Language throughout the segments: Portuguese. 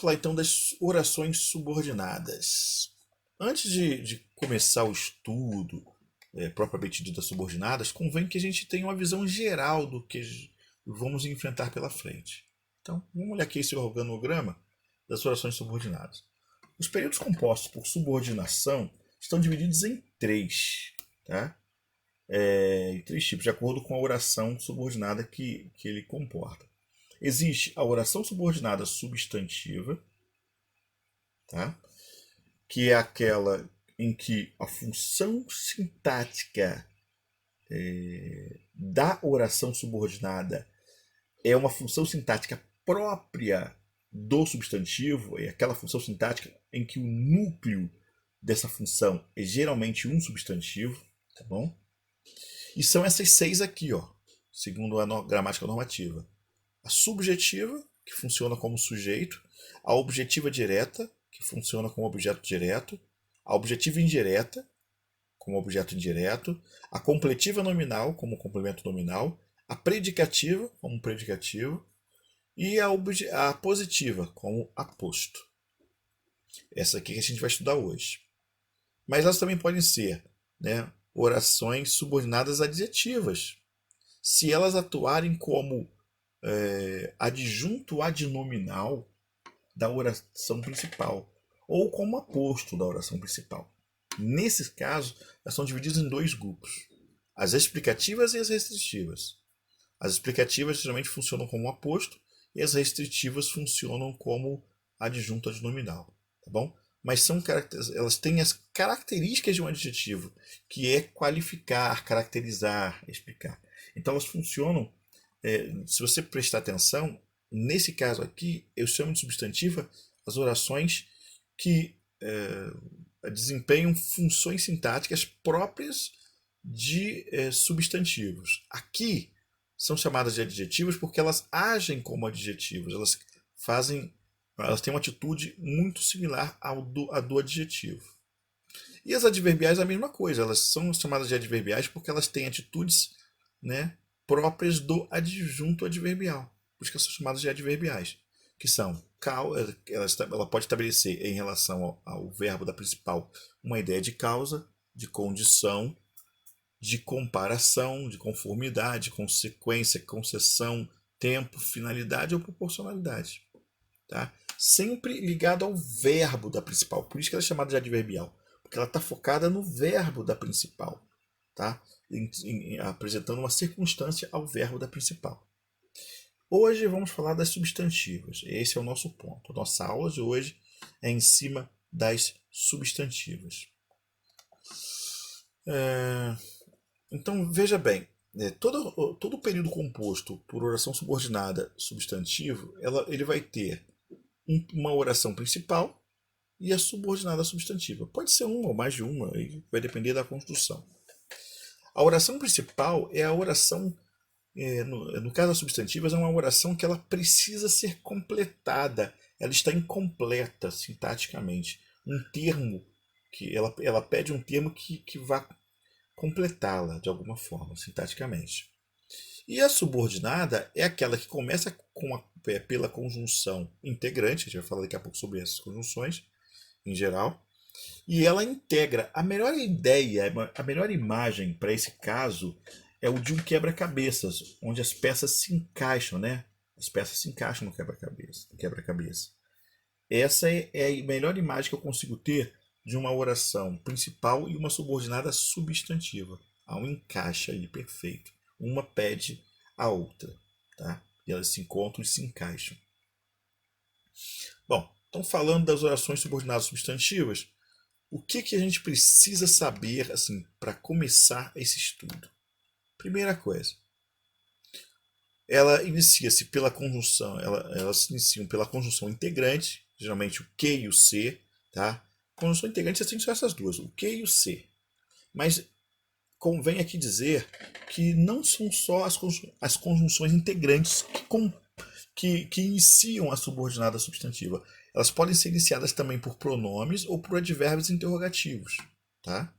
falar então das orações subordinadas. Antes de começar o estudo propriamente dito das subordinadas, convém que a gente tenha uma visão geral do que vamos enfrentar pela frente. Então, vamos olhar aqui esse organograma das orações subordinadas. Os períodos compostos por subordinação estão divididos em três, tá? Em três tipos, de acordo com a oração subordinada que ele comporta. Existe a oração subordinada substantiva, tá? Que é aquela em que a função sintática da oração subordinada é uma função sintática própria do substantivo, é aquela função sintática em que o núcleo dessa função é geralmente um substantivo, tá bom? E são essas seis aqui, ó, segundo a gramática normativa. A subjetiva, que funciona como sujeito, a objetiva direta, que funciona como objeto direto, a objetiva indireta, como objeto indireto, a completiva nominal, como complemento nominal, a predicativa, como predicativo, e a positiva, como aposto. Essa aqui que a gente vai estudar hoje. Mas elas também podem ser, né, orações subordinadas adjetivas, se elas atuarem como adjunto adnominal da oração principal, ou como aposto da oração principal. Nesse caso, elas são divididas em dois grupos: as explicativas e as restritivas. As explicativas geralmente funcionam como aposto e as restritivas funcionam como adjunto adnominal, tá bom? Mas elas têm as características de um adjetivo, que é qualificar, caracterizar, explicar. Então elas funcionam, se você prestar atenção, nesse caso aqui, eu chamo de substantiva as orações que desempenham funções sintáticas próprias de substantivos. Aqui são chamadas de adjetivos porque elas agem como adjetivos, elas têm uma atitude muito similar à do adjetivo. E as adverbiais é a mesma coisa, elas são chamadas de adverbiais porque elas têm atitudes, né, próprias do adjunto adverbial. Por isso que elas são chamadas de adverbiais, que são, ela pode estabelecer em relação ao verbo da principal uma ideia de causa, de condição, de comparação, de conformidade, consequência, concessão, tempo, finalidade ou proporcionalidade. Tá? Sempre ligado ao verbo da principal. Por isso que ela é chamada de adverbial, porque ela está focada no verbo da principal, tá? Apresentando uma circunstância ao verbo da principal. Hoje vamos falar das substantivas. Esse é o nosso ponto. A nossa aula de hoje é em cima das substantivas. Então, veja bem, todo o período composto por oração subordinada substantivo, ele vai ter uma oração principal e a subordinada substantiva. Pode ser uma ou mais de uma, vai depender da construção. A oração principal é a oração, no caso das substantivas, é uma oração que ela precisa ser completada, ela está incompleta sintaticamente. Um termo, que ela pede um termo que vá completá-la de alguma forma, sintaticamente. E a subordinada é aquela que começa pela conjunção integrante, a gente vai falar daqui a pouco sobre essas conjunções em geral, e ela integra. A melhor ideia, a melhor imagem para esse caso é o de um quebra-cabeças, onde as peças se encaixam, né? As peças se encaixam no quebra-cabeça. Essa é a melhor imagem que eu consigo ter de uma oração principal e uma subordinada substantiva. Há um encaixe aí perfeito. Uma pede a outra, tá? E elas se encontram e se encaixam. Bom, então falando das orações subordinadas substantivas, o que a gente precisa saber assim para começar esse estudo? Primeira coisa, ela inicia-se pela conjunção, elas se iniciam pela conjunção integrante, geralmente o que e o se, tá? Conjunção integrante tem só essas duas, o que e o se. Mas convém aqui dizer que não são só as conjunções integrantes que iniciam a subordinada substantiva. Elas podem ser iniciadas também por pronomes ou por advérbios interrogativos. Tá?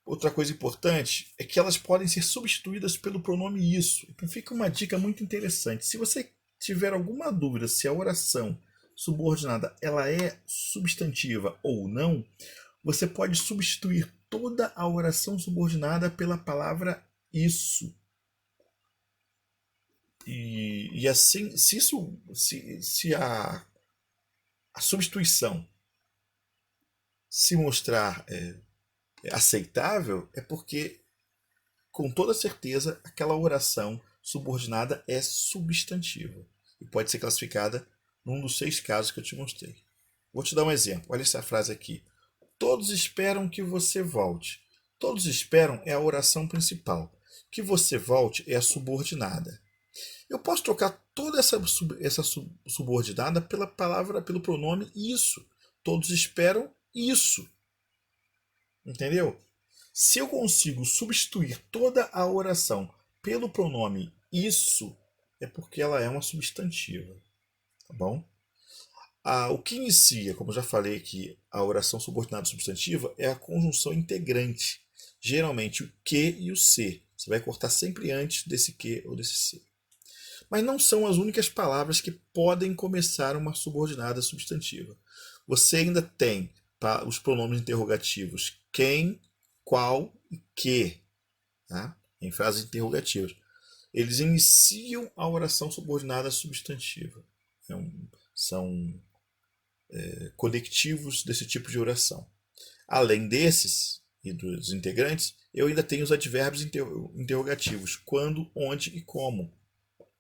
Outra coisa importante é que elas podem ser substituídas pelo pronome isso. Então fica uma dica muito interessante. Se você tiver alguma dúvida se a oração subordinada ela é substantiva ou não, você pode substituir toda a oração subordinada pela palavra isso. E assim, se a substituição se mostrar aceitável, é porque, com toda certeza, aquela oração subordinada é substantiva e pode ser classificada num dos 6 casos que eu te mostrei. Vou te dar um exemplo. Olha essa frase aqui. Todos esperam que você volte. Todos esperam é a oração principal. Que você volte é a subordinada. Eu posso trocar toda essa subordinada pelo pronome isso. Todos esperam isso. Entendeu? Se eu consigo substituir toda a oração pelo pronome isso, é porque ela é uma substantiva. Tá bom? O que inicia, como eu já falei aqui, a oração subordinada substantiva é a conjunção integrante. Geralmente o que e o se. Você vai cortar sempre antes desse que ou desse se. Mas não são as únicas palavras que podem começar uma subordinada substantiva. Você ainda tem os pronomes interrogativos quem, qual e que, tá? Em frases interrogativas. Eles iniciam a oração subordinada substantiva. São conectivos desse tipo de oração. Além desses e dos integrantes, eu ainda tenho os advérbios interrogativos quando, onde e como.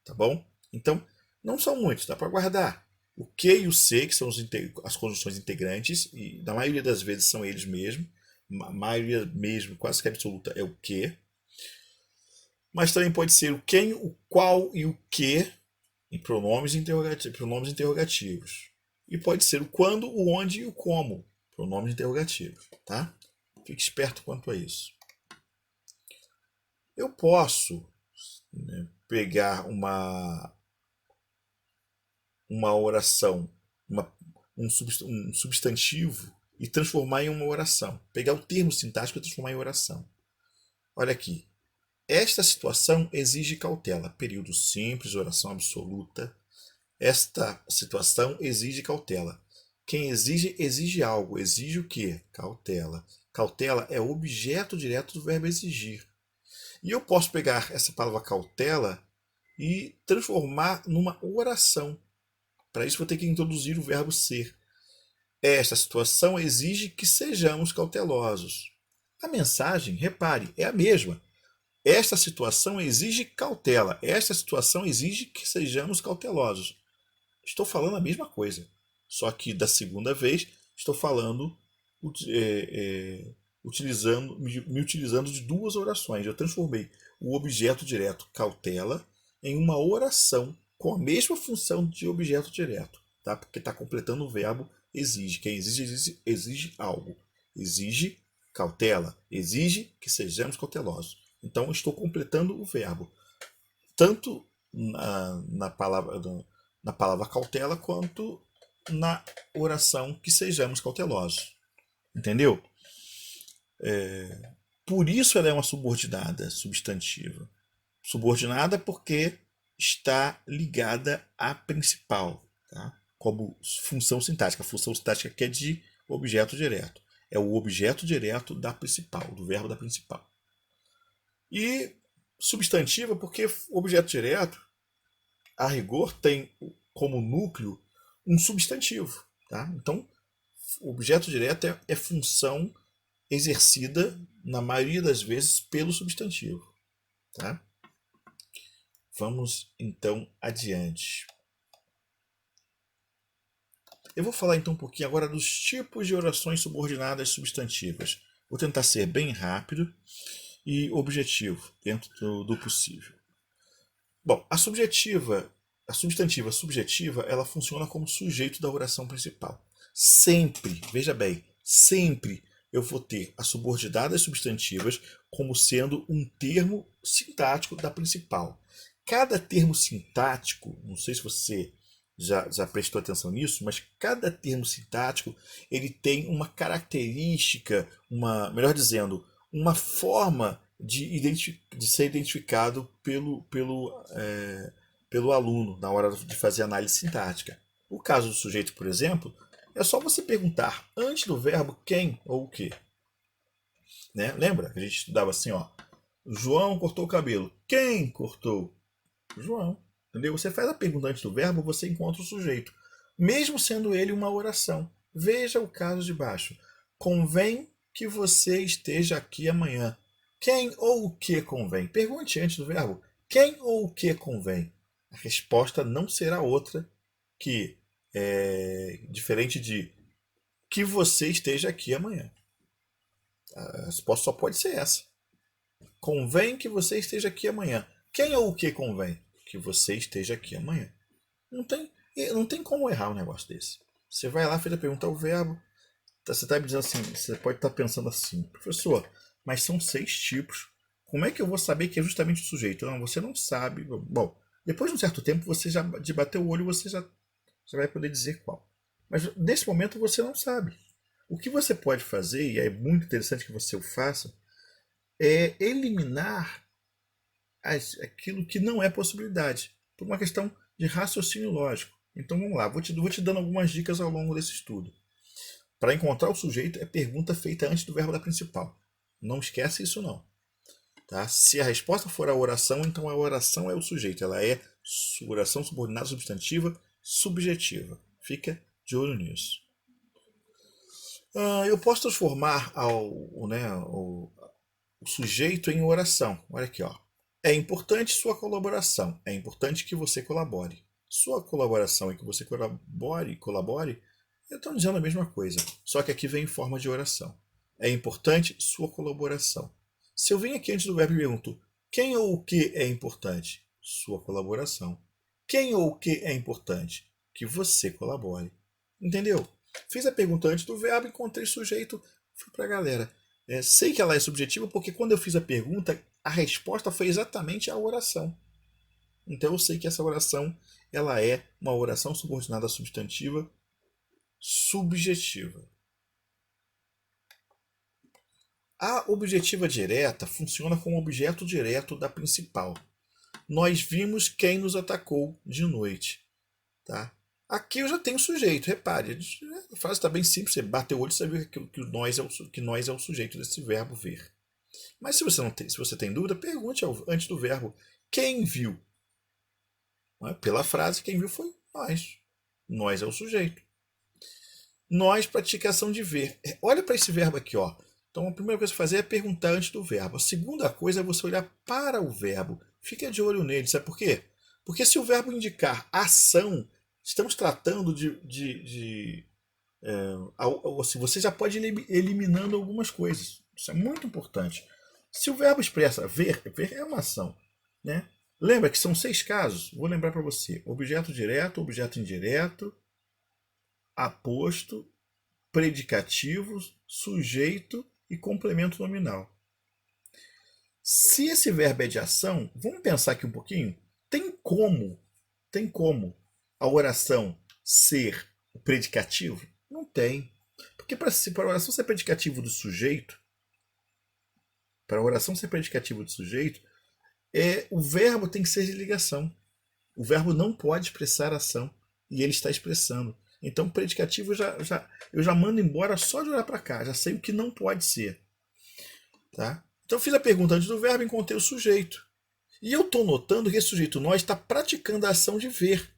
Tá bom? Então, não são muitos, dá para guardar. O que e o se, que são as conjunções integrantes, e na maioria das vezes são eles mesmos. A maioria mesmo, quase que absoluta, é o que. Mas também pode ser o quem, o qual e o que em pronomes interrogativos. E pode ser o quando, o onde e o como, pronomes interrogativos. Tá? Fique esperto quanto a isso. Eu posso pegar uma oração, um substantivo e transformar em uma oração. Pegar o termo sintático e transformar em oração. Olha aqui. Esta situação exige cautela. Período simples, oração absoluta. Esta situação exige cautela. Quem exige, exige algo. Exige o quê? Cautela. Cautela é o objeto direto do verbo exigir. E eu posso pegar essa palavra cautela e transformar numa oração. Para isso vou ter que introduzir o verbo ser. Esta situação exige que sejamos cautelosos. A mensagem, repare, é a mesma. Esta situação exige cautela. Esta situação exige que sejamos cautelosos. Estou falando a mesma coisa. Só que da segunda vez estou falando me utilizando de duas orações. Eu transformei o objeto direto cautela em uma oração com a mesma função de objeto direto, tá? Porque está completando o verbo exige. Quem exige, exige algo. Exige cautela. Exige que sejamos cautelosos. Então, estou completando o verbo, tanto na palavra cautela, quanto na oração que sejamos cautelosos. Entendeu? Por isso ela é uma subordinada substantiva. Subordinada porque está ligada à principal, tá? Como função sintática. A função sintática que é de objeto direto. É o objeto direto da principal, do verbo da principal. E substantiva porque o objeto direto, a rigor, tem como núcleo um substantivo. Tá? Então, o objeto direto é função exercida, na maioria das vezes, pelo substantivo. Tá? Vamos, então, adiante. Eu vou falar, então, um pouquinho agora dos tipos de orações subordinadas substantivas. Vou tentar ser bem rápido e objetivo, dentro do possível. Bom, a substantiva subjetiva, ela funciona como sujeito da oração principal. Sempre, veja bem, sempre eu vou ter as subordinadas substantivas como sendo um termo sintático da principal. Cada termo sintático, não sei se você já prestou atenção nisso, mas cada termo sintático ele tem uma característica, melhor dizendo, uma forma de ser identificado pelo aluno na hora de fazer análise sintática. O caso do sujeito, por exemplo, é só você perguntar antes do verbo quem ou o que. Né? Lembra que a gente estudava assim, ó, João cortou o cabelo. Quem cortou? João. Entendeu? Você faz a pergunta antes do verbo, você encontra o sujeito, mesmo sendo ele uma oração. Veja o caso de baixo. Convém que você esteja aqui amanhã. Quem ou o que convém? Pergunte antes do verbo. Quem ou o que convém? A resposta não será outra que diferente de que você esteja aqui amanhã. A resposta só pode ser essa. Convém que você esteja aqui amanhã. Quem ou o que convém? Que você esteja aqui amanhã. Não tem como errar um negócio desse. Você vai lá, fez a pergunta ao verbo. Você está me dizendo assim, você pode estar pensando assim, professor, mas são 6 tipos. Como é que eu vou saber que é justamente o sujeito? Não, você não sabe. Bom, depois de um certo tempo, você já de bater o olho, você já vai poder dizer qual. Mas nesse momento você não sabe. O que você pode fazer, e é muito interessante que você o faça, é eliminar aquilo que não é possibilidade, por uma questão de raciocínio lógico. Então vamos lá, vou te dando algumas dicas ao longo desse estudo. Para encontrar o sujeito é pergunta feita antes do verbo da principal. Não esquece isso não. Tá? Se a resposta for a oração, então a oração é o sujeito. Ela é oração subordinada substantiva subjetiva. Fica de olho nisso. Eu posso transformar o sujeito em oração. Olha aqui, ó. É importante sua colaboração. É importante que você colabore. Sua colaboração e que você colabore, estão dizendo a mesma coisa. Só que aqui vem em forma de oração. É importante sua colaboração. Se eu venho aqui antes do verbo e pergunto quem ou o que é importante? Sua colaboração. Quem ou o que é importante? Que você colabore. Entendeu? Fiz a pergunta antes do verbo, encontrei sujeito, fui para a galera. Sei que ela é subjetiva porque quando eu fiz a pergunta, a resposta foi exatamente a oração. Então eu sei que essa oração ela é uma oração subordinada substantiva subjetiva. A objetiva direta funciona como objeto direto da principal. Nós vimos quem nos atacou de noite. Tá? Aqui eu já tenho o sujeito, repare. A frase está bem simples, você bateu o olho e sabe que nós é o sujeito desse verbo ver. Mas se você tem dúvida, pergunte antes do verbo quem viu. Pela frase, quem viu foi nós. Nós é o sujeito. Nós, pratica a ação de ver. Olha para esse verbo aqui, ó. Então a primeira coisa a fazer é perguntar antes do verbo. A segunda coisa é você olhar para o verbo. Fica de olho nele, sabe por quê? Porque se o verbo indicar ação, estamos tratando assim, você já pode ir eliminando algumas coisas. Isso é muito importante. Se o verbo expressa ver é uma ação. Né? Lembra que são 6 casos? Vou lembrar para você. Objeto direto, objeto indireto, aposto, predicativo, sujeito e complemento nominal. Se esse verbo é de ação, vamos pensar aqui um pouquinho. Tem como a oração ser o predicativo? Não tem. Porque para a oração ser predicativo do sujeito, o verbo tem que ser de ligação. O verbo não pode expressar ação e ele está expressando. Então, o predicativo eu já mando embora só de olhar para cá. Já sei o que não pode ser. Tá? Então, eu fiz a pergunta antes do verbo e encontrei o sujeito. E eu estou notando que esse sujeito nós está praticando a ação de ver.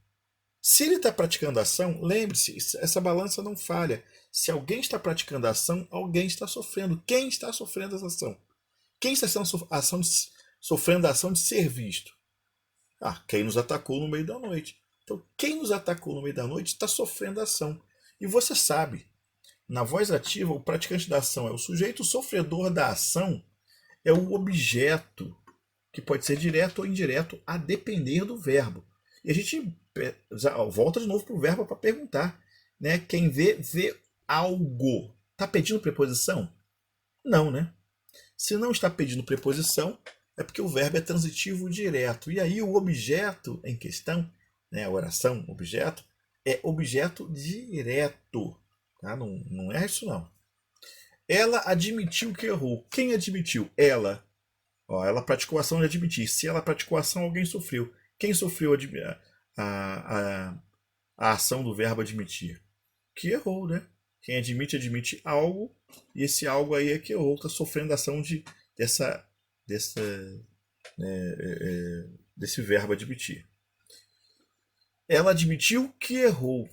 Se ele está praticando a ação, lembre-se, essa balança não falha. Se alguém está praticando a ação, alguém está sofrendo. Quem está sofrendo essa ação? Quem está sofrendo a ação de ser visto? Quem nos atacou no meio da noite. Então, quem nos atacou no meio da noite está sofrendo a ação. E você sabe, na voz ativa, o praticante da ação é o sujeito, o sofredor da ação é o objeto, que pode ser direto ou indireto, a depender do verbo. E a gente volta de novo para o verbo para perguntar. Né? Quem vê algo. Está pedindo preposição? Não, né? Se não está pedindo preposição, é porque o verbo é transitivo direto. E aí o objeto em questão, né, a oração, objeto, é objeto direto. Tá? Não é isso não. Ela admitiu que errou. Quem admitiu? Ela. Ela praticou a ação de admitir. Se ela praticou a ação, alguém sofreu. Quem sofreu a ação do verbo admitir? Que errou, né? Quem admite, admite algo, e esse algo aí é que errou, está sofrendo a ação desse verbo admitir. Ela admitiu que errou.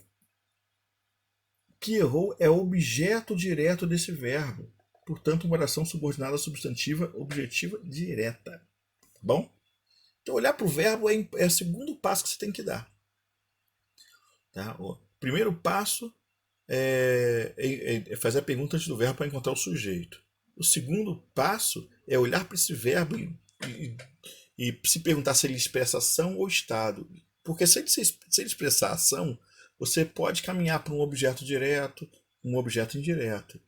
Que errou é objeto direto desse verbo. Portanto, uma oração subordinada substantiva objetiva direta. Tá bom? Então, olhar para o verbo é o segundo passo que você tem que dar. Tá? O primeiro passo é fazer a pergunta antes do verbo para encontrar o sujeito. O segundo passo é olhar para esse verbo e se perguntar se ele expressa ação ou estado. Porque se ele expressar ação, você pode caminhar para um objeto direto, um objeto indireto.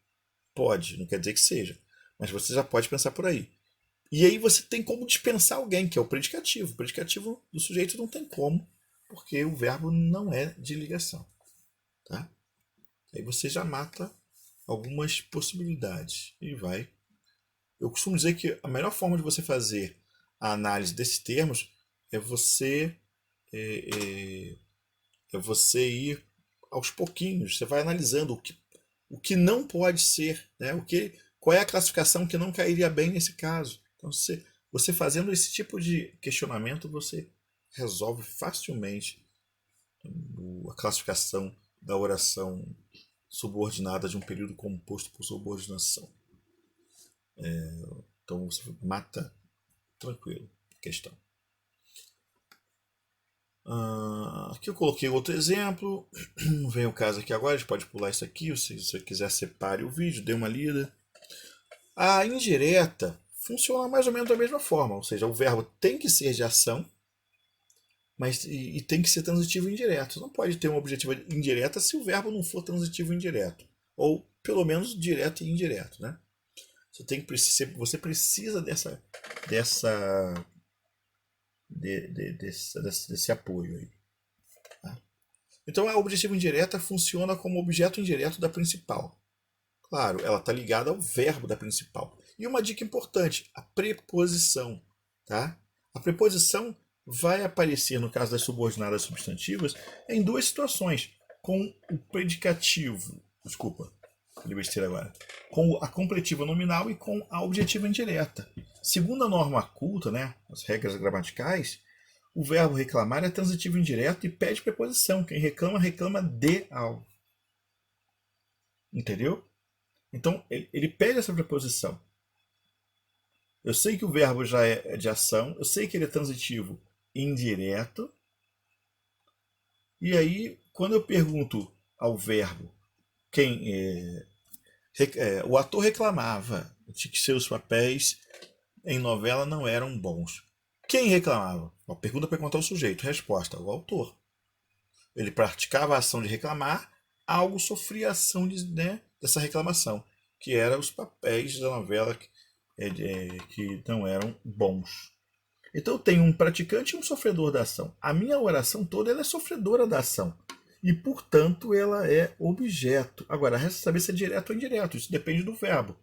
Pode, não quer dizer que seja. Mas você já pode pensar por aí. E aí você tem como dispensar alguém, que é o predicativo. O predicativo do sujeito não tem como, porque o verbo não é de ligação. Tá? Aí você já mata algumas possibilidades e vai. Eu costumo dizer que a melhor forma de você fazer a análise desses termos é você ir aos pouquinhos. Você vai analisando o que não pode ser, né? Qual é a classificação que não cairia bem nesse caso. Então, você fazendo esse tipo de questionamento, você resolve facilmente a classificação da oração subordinada de um período composto por subordinação. Então você mata tranquilo a questão. Aqui eu coloquei outro exemplo. Não vem o caso aqui agora, a gente pode pular isso aqui. Se você quiser, separe o vídeo, dê uma lida. A indireta funciona mais ou menos da mesma forma, ou seja, o verbo tem que ser de ação, mas e tem que ser transitivo e indireto. Você não pode ter uma objetiva indireta se o verbo não for transitivo e indireto, ou pelo menos direto e indireto, né? Você precisa desse apoio aí. Tá? Então a objetiva indireta funciona como objeto indireto da principal. Claro, ela está ligada ao verbo da principal. E uma dica importante, a preposição. Tá? A preposição vai aparecer, no caso das subordinadas substantivas, em duas situações. Com o predicativo, falei besteira agora, com a completiva nominal e com a objetiva indireta. Segundo a norma culta, né, as regras gramaticais, o verbo reclamar é transitivo indireto e pede preposição. Quem reclama, reclama de algo. Entendeu? Então, ele pede essa preposição. Eu sei que o verbo já é de ação, eu sei que ele é transitivo indireto. E aí, quando eu pergunto ao verbo o ator reclamava de que seus papéis em novela não eram bons. Quem reclamava? Uma pergunta para contar o sujeito. Resposta: o autor. Ele praticava a ação de reclamar, algo sofria a ação dessa reclamação, que eram os papéis da novela que não eram bons. Então eu tenho um praticante e um sofredor da ação. A minha oração toda ela é sofredora da ação. E, portanto, ela é objeto. Agora, resta saber se é direto ou indireto. Isso depende do verbo.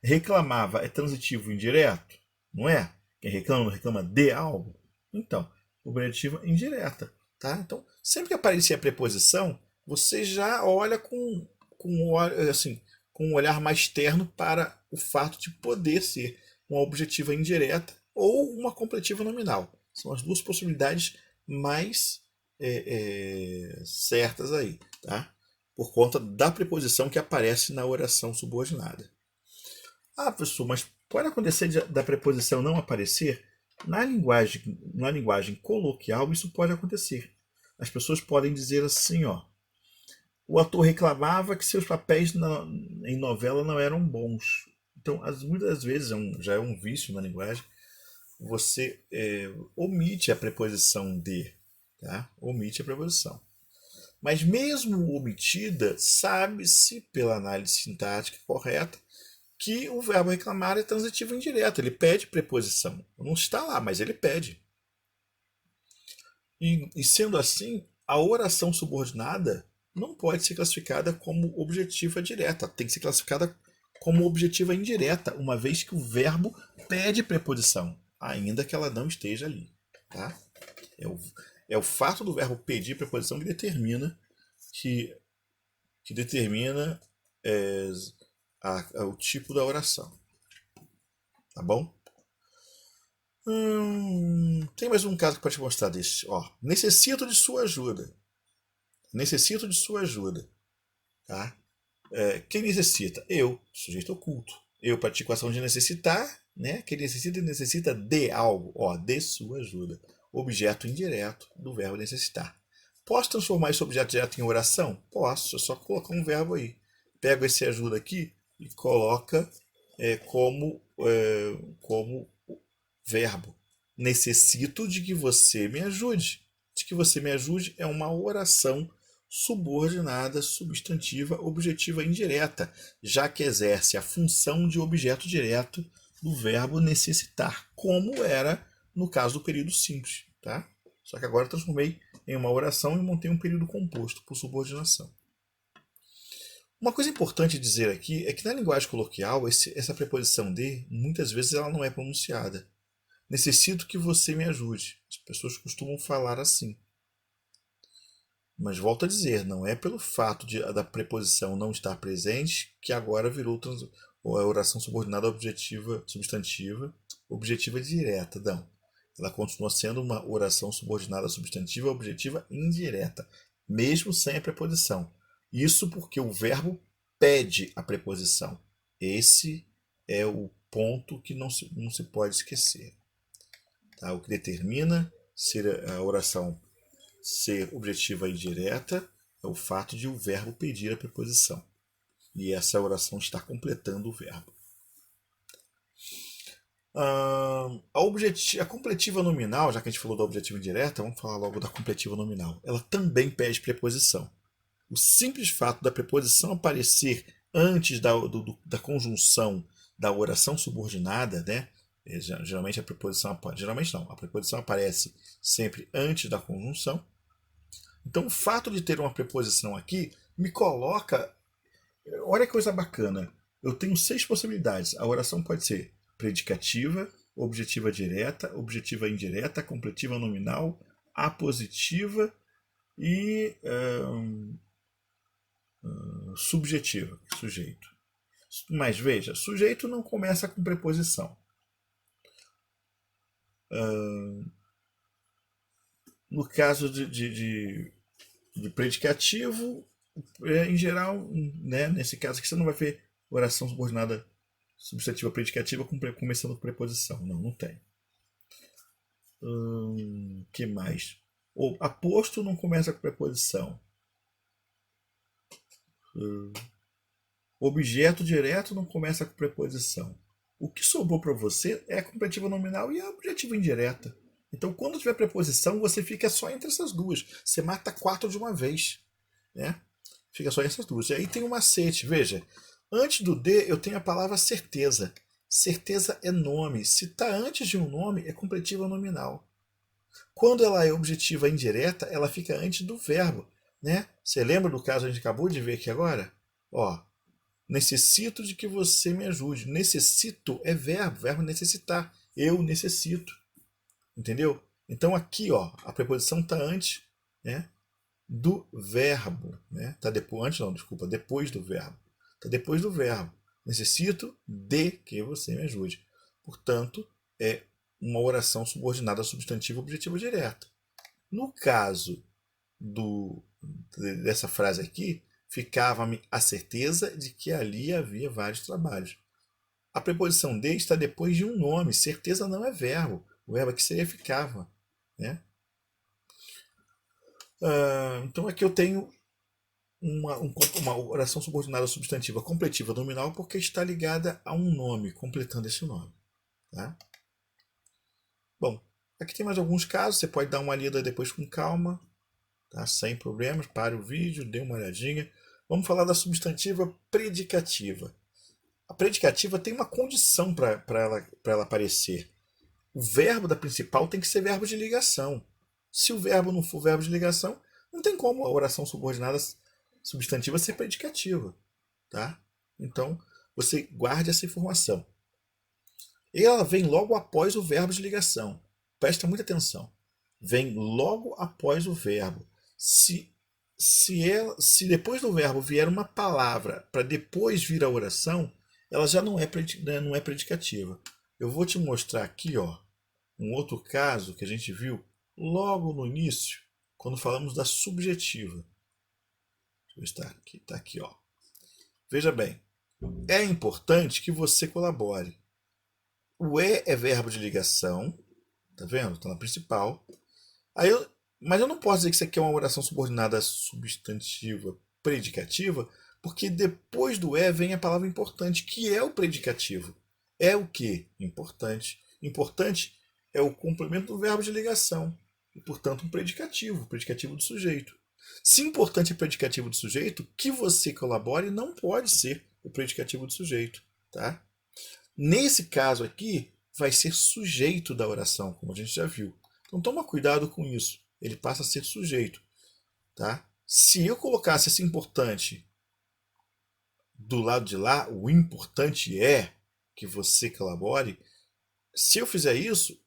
Reclamava é transitivo indireto? Não é? Quem reclama não reclama de algo? Então, objetiva indireta. Tá? Então, sempre que aparecer a preposição, você já olha com um olhar mais terno para o fato de poder ser uma objetiva indireta ou uma completiva nominal. São as duas possibilidades mais certas aí, tá? Por conta da preposição que aparece na oração subordinada. Professor, mas pode acontecer da preposição não aparecer? Na linguagem coloquial, isso pode acontecer. As pessoas podem dizer assim, o ator reclamava que seus papéis em novela não eram bons. Então, muitas vezes, já é um vício na linguagem, você omite a preposição de. Tá? Omite a preposição. Mas mesmo omitida, sabe-se, pela análise sintática correta, que o verbo reclamar é transitivo indireto. Ele pede preposição. Não está lá, mas ele pede. E sendo assim, a oração subordinada não pode ser classificada como objetiva direta. Tem que ser classificada como objetiva indireta, uma vez que o verbo pede preposição, ainda que ela não esteja ali. Tá? É o, é o fato do verbo pedir preposição que, que determina é, o tipo da oração. Tá bom? Tem mais um caso que pode te mostrar desse. Ó, necessito de sua ajuda. Necessito de sua ajuda. Tá? Quem necessita? Eu, sujeito oculto. Eu pratico a ação de necessitar, né? Quem necessita de algo. Ó, de sua ajuda. Objeto indireto do verbo necessitar. Posso transformar esse objeto direto em oração? Posso, é só colocar um verbo aí. Pego esse ajuda aqui e coloca como verbo. Necessito de que você me ajude. De que você me ajude é uma oração subordinada, substantiva, objetiva indireta, já que exerce a função de objeto direto do verbo necessitar, como era no caso do período simples, tá? Só que agora eu transformei em uma oração e montei um período composto por subordinação. Uma coisa importante dizer aqui é que na linguagem coloquial essa preposição de muitas vezes ela não é pronunciada. Necessito que você me ajude. As pessoas costumam falar assim. Mas volto a dizer, não é pelo fato da preposição não estar presente que agora virou a oração subordinada objetiva, substantiva, objetiva direta. Não. Ela continua sendo uma oração subordinada substantiva, objetiva indireta, mesmo sem a preposição. Isso porque o verbo pede a preposição. Esse é o ponto que não se pode esquecer. Tá? O que determina ser a oração ser objetiva e direta é o fato de o verbo pedir a preposição. E essa oração está completando o verbo. A completiva nominal, já que a gente falou da objetiva indireta, vamos falar logo da completiva nominal. Ela também pede preposição. O simples fato da preposição aparecer antes da conjunção da oração subordinada, né? Geralmente a preposição aparece sempre antes da conjunção. Então o fato de ter uma preposição aqui me coloca. Olha que coisa bacana. Eu tenho 6 possibilidades. A oração pode ser predicativa, objetiva direta, objetiva indireta, completiva nominal, apositiva e subjetiva, sujeito. Mas veja, sujeito não começa com preposição. No caso de predicativo, em geral, né, nesse caso aqui você não vai ver oração subordinada substantiva predicativa começando com preposição. Não tem. Que mais? O aposto não começa com preposição. Objeto direto não começa com preposição. O que sobrou para você é a completiva nominal e a objetiva indireta. Então, quando tiver preposição, você fica só entre essas duas. Você mata 4 de uma vez. Né? Fica só entre essas duas. E aí tem um macete. Veja, antes do de eu tenho a palavra certeza. Certeza é nome. Se está antes de um nome, é completiva nominal. Quando ela é objetiva indireta, ela fica antes do verbo. Né? Você lembra do caso que a gente acabou de ver aqui agora? Ó, necessito de que você me ajude. Necessito é verbo necessitar. Eu necessito. Entendeu? Então aqui, ó, a preposição está antes, né, do verbo, né? Tá depois do verbo. Tá depois do verbo. Necessito de que você me ajude. Portanto, é uma oração subordinada substantiva objetiva direta. No caso dessa frase aqui, ficava-me a certeza de que ali havia vários trabalhos. A preposição de está depois de um nome. Certeza não é verbo. O verbo aqui seria ficava. Né? Então aqui eu tenho uma oração subordinada substantiva completiva nominal porque está ligada a um nome, completando esse nome. Tá? Bom, aqui tem mais alguns casos. Você pode dar uma lida depois com calma. Tá? Sem problemas. Pare o vídeo, dê uma olhadinha. Vamos falar da substantiva predicativa. A predicativa tem uma condição para ela aparecer. O verbo da principal tem que ser verbo de ligação. Se o verbo não for verbo de ligação, não tem como a oração subordinada substantiva ser predicativa. Tá? Então, você guarde essa informação. E ela vem logo após o verbo de ligação. Presta muita atenção. vem logo após o verbo. Se depois do verbo vier uma palavra para depois vir a oração, ela já não é predicativa. Eu vou te mostrar aqui, ó, um outro caso que a gente viu logo no início, quando falamos da subjetiva. Deixa eu ver se está aqui, ó. Veja bem, é importante que você colabore. O é verbo de ligação, tá vendo? Está na principal. Mas eu não posso dizer que isso aqui é uma oração subordinada substantiva predicativa, porque depois do é vem a palavra importante, que é o predicativo. É o que? Importante. Importante é o complemento do verbo de ligação. E, portanto, um predicativo do sujeito. Se importante é predicativo do sujeito, que você colabore não pode ser o predicativo do sujeito. Tá? Nesse caso aqui, vai ser sujeito da oração, como a gente já viu. Então toma cuidado com isso. Ele passa a ser sujeito. Tá? Se eu colocasse esse importante do lado de lá, o importante é que você colabore. Se eu fizer isso,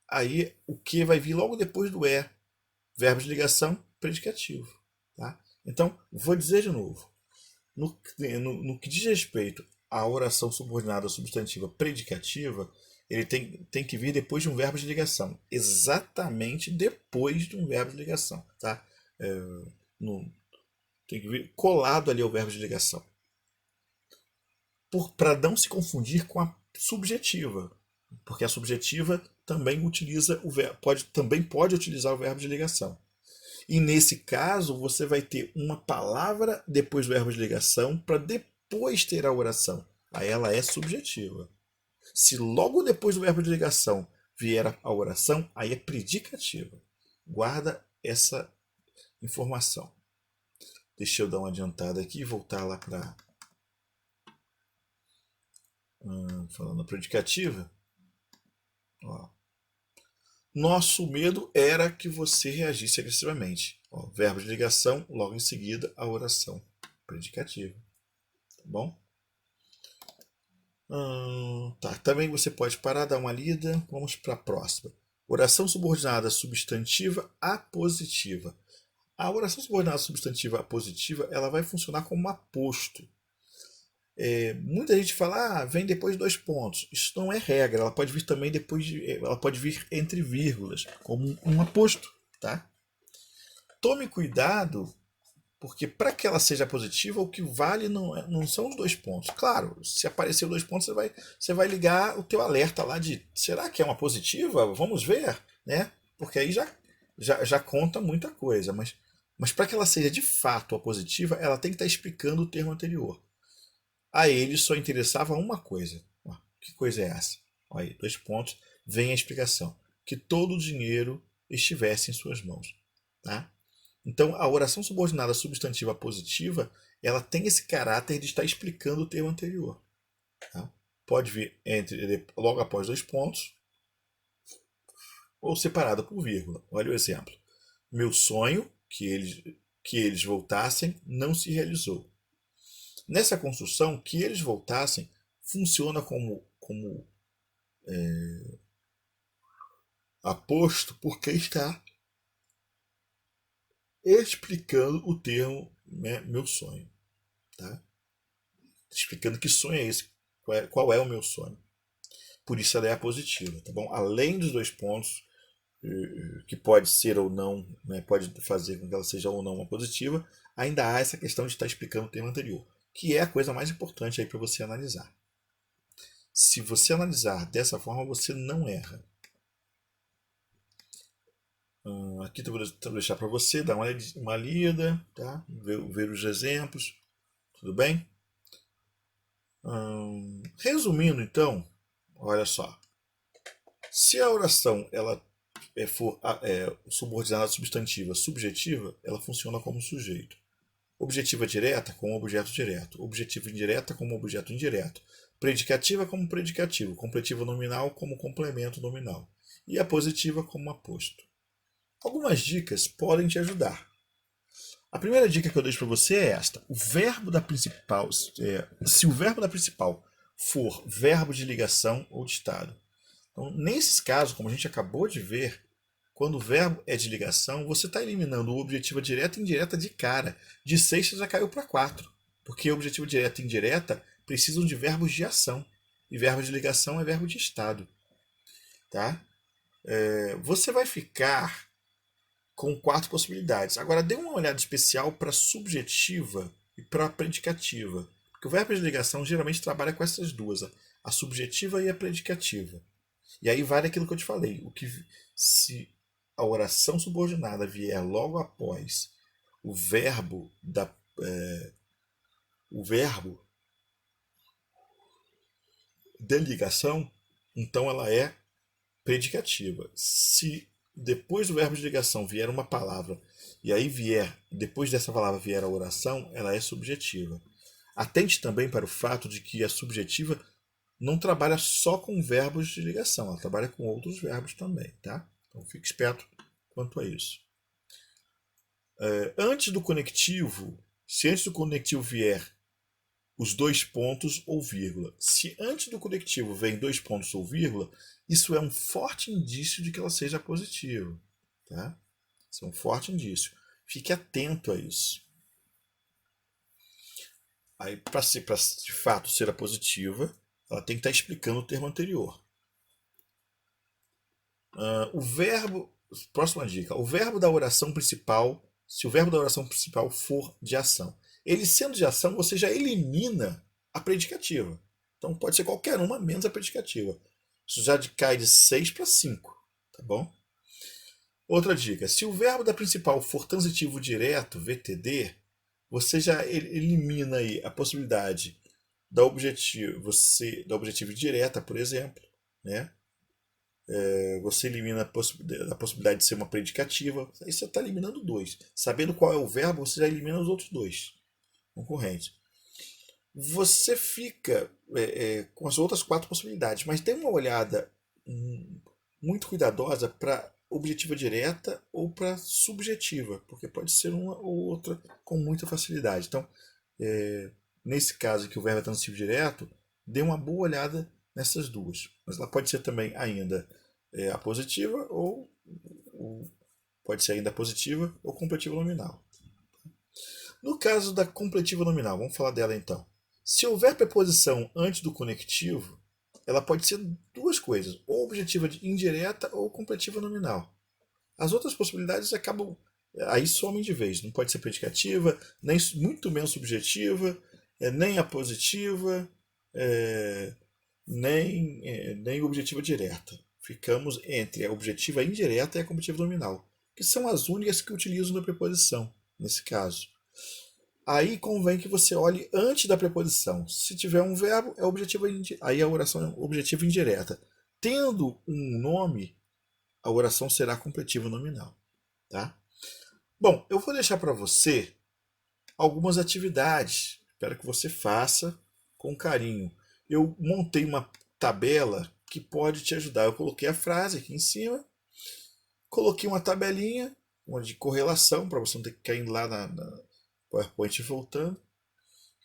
aí o que vai vir logo depois do é. Verbo de ligação, predicativo. Tá? Então, vou dizer de novo. No que diz respeito à oração subordinada substantiva predicativa, ele tem que vir depois de um verbo de ligação. Exatamente depois de um verbo de ligação. Tá? Tem que vir colado ali ao verbo de ligação. Para não se confundir com a subjetiva. Porque a subjetiva também utiliza também pode utilizar o verbo de ligação. E nesse caso, você vai ter uma palavra depois do verbo de ligação para depois ter a oração. Aí ela é subjetiva. Se logo depois do verbo de ligação vier a oração, aí é predicativa. Guarda essa informação. Deixa eu dar uma adiantada aqui e voltar lá para falando predicativa. Ó. Nosso medo era que você reagisse agressivamente. Ó, verbo de ligação, logo em seguida a oração predicativa. Tá bom? Tá. Também você pode parar, dar uma lida. Vamos para a próxima. Oração subordinada substantiva apositiva. A oração subordinada substantiva apositiva ela vai funcionar como aposto. Muita gente fala, vem depois de 2 pontos. Isso não é regra. Ela pode vir também ela pode vir entre vírgulas, como um aposto, tá? Tome cuidado, porque para que ela seja positiva, o que vale não são os 2 pontos. Claro, se aparecer 2 pontos, você vai ligar o teu alerta lá de, será que é uma positiva? Vamos ver, né? Porque aí já conta muita coisa. Mas para que ela seja de fato a positiva, ela tem que estar explicando o termo anterior. A ele só interessava uma coisa. Que coisa é essa? Olha aí, 2 pontos. Vem a explicação. Que todo o dinheiro estivesse em suas mãos. Tá? Então, a oração subordinada substantiva positiva, ela tem esse caráter de estar explicando o termo anterior. Tá? Pode vir logo após 2 pontos ou separada por vírgula. Olha o exemplo. Meu sonho, que eles voltassem, não se realizou. Nessa construção, que eles voltassem funciona como aposto porque está explicando o termo, né, meu sonho. Tá? Explicando que sonho é esse, qual é o meu sonho. Por isso ela é a positiva. Tá bom? Além dos 2 pontos, que pode ser ou não, né, pode fazer com que ela seja ou não uma positiva, ainda há essa questão de estar explicando o termo anterior, que é a coisa mais importante aí para você analisar. Se você analisar dessa forma, você não erra. Aqui eu vou deixar para você dar uma lida, tá? Ver os exemplos, tudo bem? Resumindo, então, olha só. Se a oração ela for subordinada substantiva subjetiva, ela funciona como sujeito. Objetiva direta como objeto direto. Objetiva indireta como objeto indireto. Predicativa como predicativo. Completiva nominal como complemento nominal. E a positiva como aposto. Algumas dicas podem te ajudar. A primeira dica que eu deixo para você é esta. Se o verbo da principal for verbo de ligação ou de estado. Então, nesses casos, como a gente acabou de ver, quando o verbo é de ligação, você está eliminando o objetiva direta e indireta de cara. De 6 você já caiu para 4. Porque objetiva direta e indireta precisam de verbos de ação. E verbo de ligação é verbo de estado. Tá? Você vai ficar com 4 possibilidades. Agora, dê uma olhada especial para subjetiva e para a predicativa. Porque o verbo de ligação geralmente trabalha com essas duas, a subjetiva e a predicativa. E aí vale aquilo que eu te falei. Se a oração subordinada vier logo após o verbo da ligação, então ela é predicativa. Se depois do verbo de ligação vier uma palavra e aí depois dessa palavra vier a oração, ela é subjetiva. Atente também para o fato de que a subjetiva não trabalha só com verbos de ligação, ela trabalha com outros verbos também, tá? Então fique esperto quanto a isso. Antes do conectivo, se antes do conectivo vier os 2 pontos ou vírgula, se antes do conectivo vem 2 pontos ou vírgula, isso é um forte indício de que ela seja positiva, tá? Isso é um forte indício. Fique atento a isso. Aí, para de fato ser a positiva, ela tem que estar explicando o termo anterior. O verbo, próxima dica, o verbo da oração principal, se o verbo da oração principal for de ação. Ele sendo de ação, você já elimina a predicativa. Então pode ser qualquer uma menos a predicativa. Isso já cai de 6 para 5, tá bom? Outra dica, se o verbo da principal for transitivo direto, VTD, você já elimina aí a possibilidade da objetiva direta, por exemplo, né? Você elimina a possibilidade de ser uma predicativa. Aí você está eliminando 2. Sabendo qual é o verbo, você já elimina os outros 2 concorrentes. Você fica com as outras 4 possibilidades, mas dê uma olhada muito cuidadosa para objetiva direta ou para subjetiva, porque pode ser uma ou outra com muita facilidade. Então, nesse caso que o verbo é transitivo direto, dê uma boa olhada nessas duas. Mas ela pode ser também ainda a positiva ou pode ser ainda a positiva ou completiva nominal. No caso da completiva nominal, vamos falar dela então. Se houver preposição antes do conectivo, ela pode ser 2 coisas, ou objetiva indireta ou completiva nominal. As outras possibilidades acabam, aí somem de vez. Não pode ser predicativa, nem muito menos subjetiva, nem a positiva, nem objetiva direta. Ficamos entre a objetiva indireta e a completiva nominal, que são as únicas que utilizam a preposição, nesse caso. Aí convém que você olhe antes da preposição. Se tiver um verbo, aí a oração é objetiva indireta. Tendo um nome, a oração será completiva nominal. Tá? Bom, eu vou deixar para você algumas atividades. Espero que você faça com carinho. Eu montei uma tabela que pode te ajudar. Eu coloquei a frase aqui em cima, coloquei uma tabelinha de correlação, para você não ter que cair lá na PowerPoint voltando.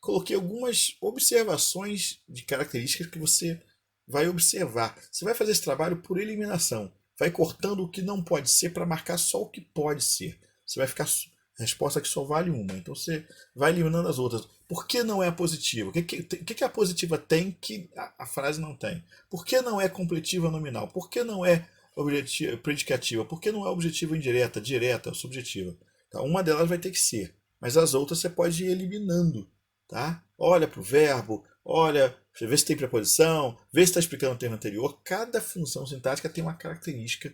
Coloquei algumas observações de características que você vai observar. Você vai fazer esse trabalho por eliminação. Vai cortando o que não pode ser para marcar só o que pode ser. Você vai ficar a resposta que só vale uma. Então você vai eliminando as outras. Por que não é positiva? O que a positiva tem que a frase não tem? Por que não é completiva nominal? Por que não é predicativa? Por que não é objetiva indireta, direta ou subjetiva? Tá? Uma delas vai ter que ser. Mas as outras você pode ir eliminando. Tá? Olha para o verbo, olha, vê se tem preposição, vê se está explicando o termo anterior. Cada função sintática tem uma característica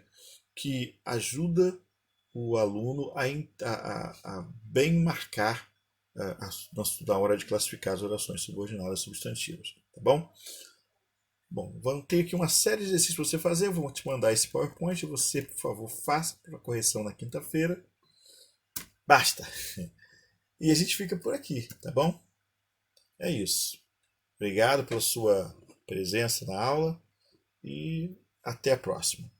que ajuda o aluno a bem marcar na hora de classificar as orações subordinadas substantivas. Tá bom? Bom, vamos ter aqui uma série de exercícios para você fazer. Eu vou te mandar esse PowerPoint. Você, por favor, faça a correção na quinta-feira. Basta! E a gente fica por aqui, tá bom? É isso. Obrigado pela sua presença na aula e até a próxima.